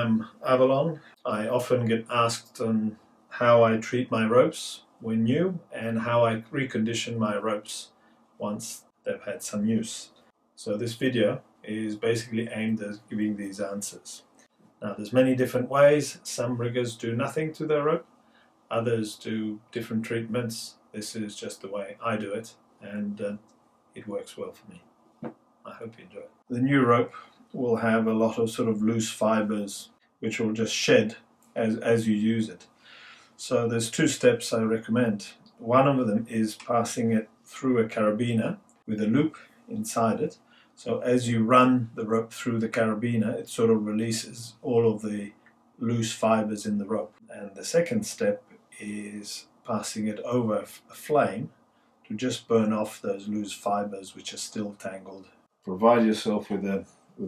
I'm Avalon. I often get asked on how I treat my ropes when new and how I recondition my ropes once they've had some use. So this video is basically aimed at giving these answers. Now there's many different ways. Some riggers do nothing to their rope, others do different treatments. This is just the way I do it, and it works well for me. I hope you enjoy it. The new rope will have a lot of sort of loose fibers which will just shed as you use it. So there's two steps I recommend. One of them is passing it through a carabiner with a loop inside it. So as you run the rope through the carabiner, it sort of releases all of the loose fibers in the rope. And the second step is passing it over a flame to just burn off those loose fibers which are still tangled. Provide yourself with a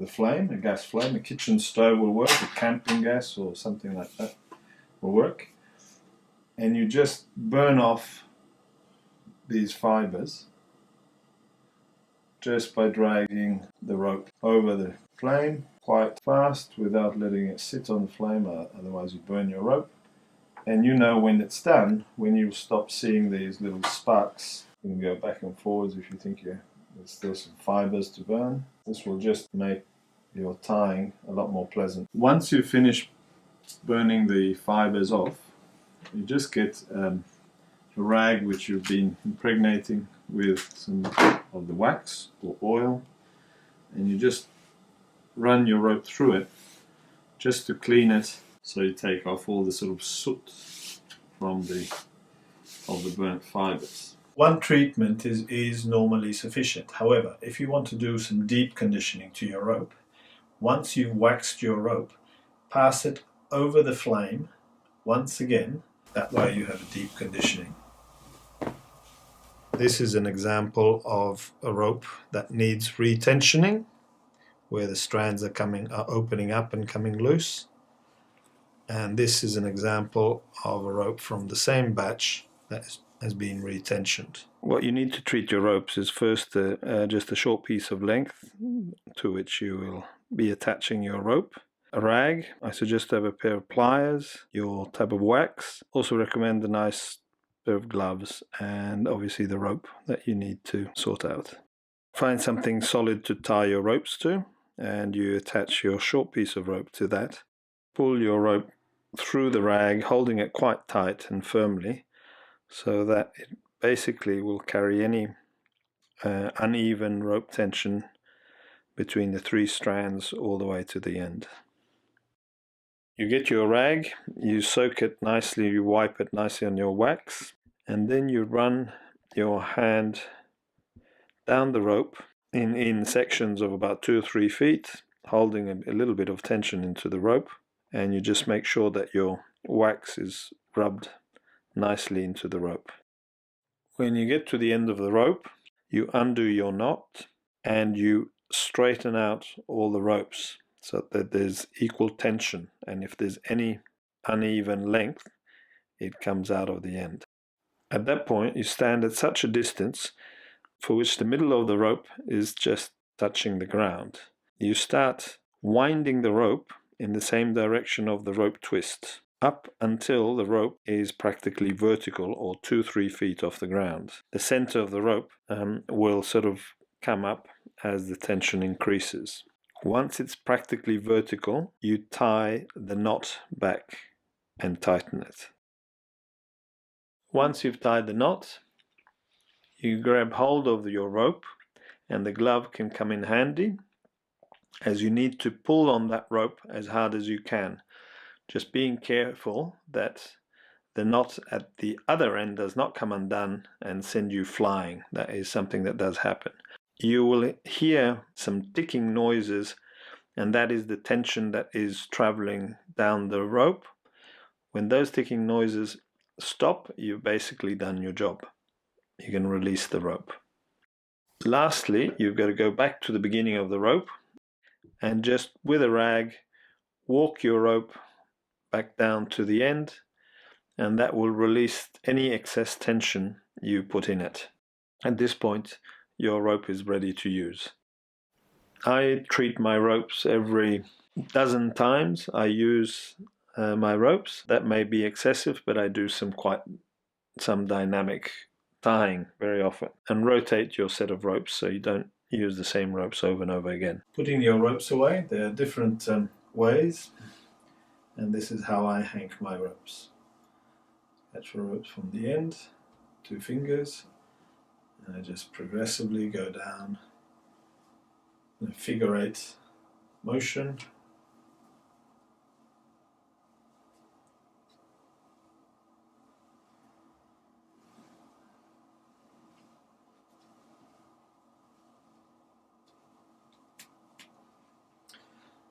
flame, a gas flame. A kitchen stove will work, a camping gas or something like that will work. And you just burn off these fibers just by dragging the rope over the flame quite fast without letting it sit on the flame, otherwise you burn your rope. And you know when it's done, when you stop seeing these little sparks. You can go back and forwards if you think there's still some fibers to burn. This will just make your tying a lot more pleasant. Once you finish burning the fibers off, you just get a rag which you've been impregnating with some of the wax or oil, and you just run your rope through it just to clean it, so you take off all the sort of soot from the burnt fibers. One treatment is normally sufficient. However, if you want to do some deep conditioning to your rope, once you've waxed your rope, pass it over the flame once again. That way you have a deep conditioning. This is an example of a rope that needs retensioning, where the strands are opening up and coming loose. And this is an example of a rope from the same batch that has been retensioned. What you need to treat your ropes is first just a short piece of length to which you will be attaching your rope. A rag, I suggest to have a pair of pliers, your tub of wax. Also recommend a nice pair of gloves, and obviously the rope that you need to sort out. Find something solid to tie your ropes to, and you attach your short piece of rope to that. Pull your rope through the rag, holding it quite tight and firmly, so that it basically will carry any uneven rope tension between the three strands all the way to the end. You get your rag, you soak it nicely, you wipe it nicely on your wax, and then you run your hand down the rope in sections of about 2 or 3 feet, holding a little bit of tension into the rope, and you just make sure that your wax is rubbed nicely into the rope. When you get to the end of the rope, you undo your knot and you straighten out all the ropes so that there's equal tension, and if there's any uneven length, it comes out of the end. At that point, you stand at such a distance for which the middle of the rope is just touching the ground. You start winding the rope in the same direction of the rope twist, up until the rope is practically vertical or 2-3 feet off the ground. The center of the rope will sort of come up as the tension increases. Once it's practically vertical, you tie the knot back and tighten it. Once you've tied the knot, you grab hold of your rope, and the glove can come in handy, as you need to pull on that rope as hard as you can, just being careful that the knot at the other end does not come undone and send you flying. That is something that does happen. You will hear some ticking noises, and that is the tension that is traveling down the rope. When those ticking noises stop, you've basically done your job. You can release the rope. Lastly, you've got to go back to the beginning of the rope and just with a rag walk your rope back down to the end, and that will release any excess tension you put in it. At this point, your rope is ready to use. I treat my ropes every dozen times I use my ropes. That may be excessive, but I do some dynamic tying very often, and rotate your set of ropes so you don't use the same ropes over and over again. Putting your ropes away, there are different ways, and this is how I hang my ropes. Catch the ropes from the end, 2 fingers, and I just progressively go down in a figure 8 motion.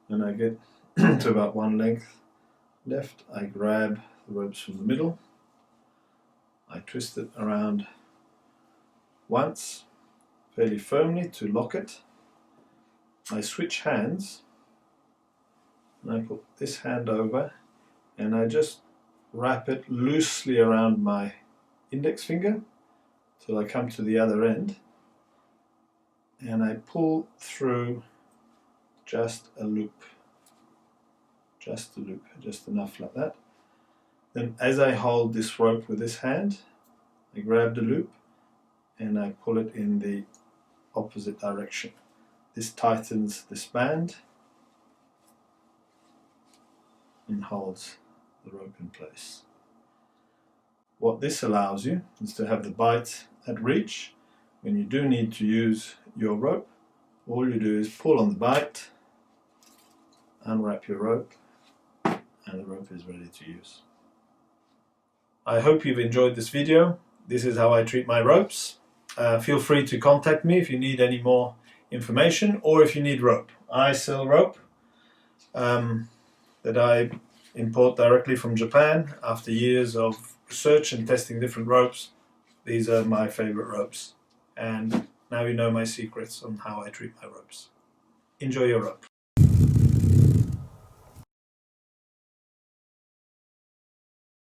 When I get to about 1 length left, I grab the ropes from the middle, I twist it around once fairly firmly to lock it. I switch hands and I put this hand over and I just wrap it loosely around my index finger till I come to the other end, and I pull through just a loop, just enough like that. Then as I hold this rope with this hand, I grab the loop and I pull it in the opposite direction. This tightens this band and holds the rope in place. What this allows you is to have the bight at reach. When you do need to use your rope, all you do is pull on the bight, unwrap your rope, and the rope is ready to use. I hope you've enjoyed this video. This is how I treat my ropes. Feel free to contact me if you need any more information or if you need rope. I sell rope that I import directly from Japan. After years of research and testing different ropes, these are my favorite ropes. And now you know my secrets on how I treat my ropes. Enjoy your rope.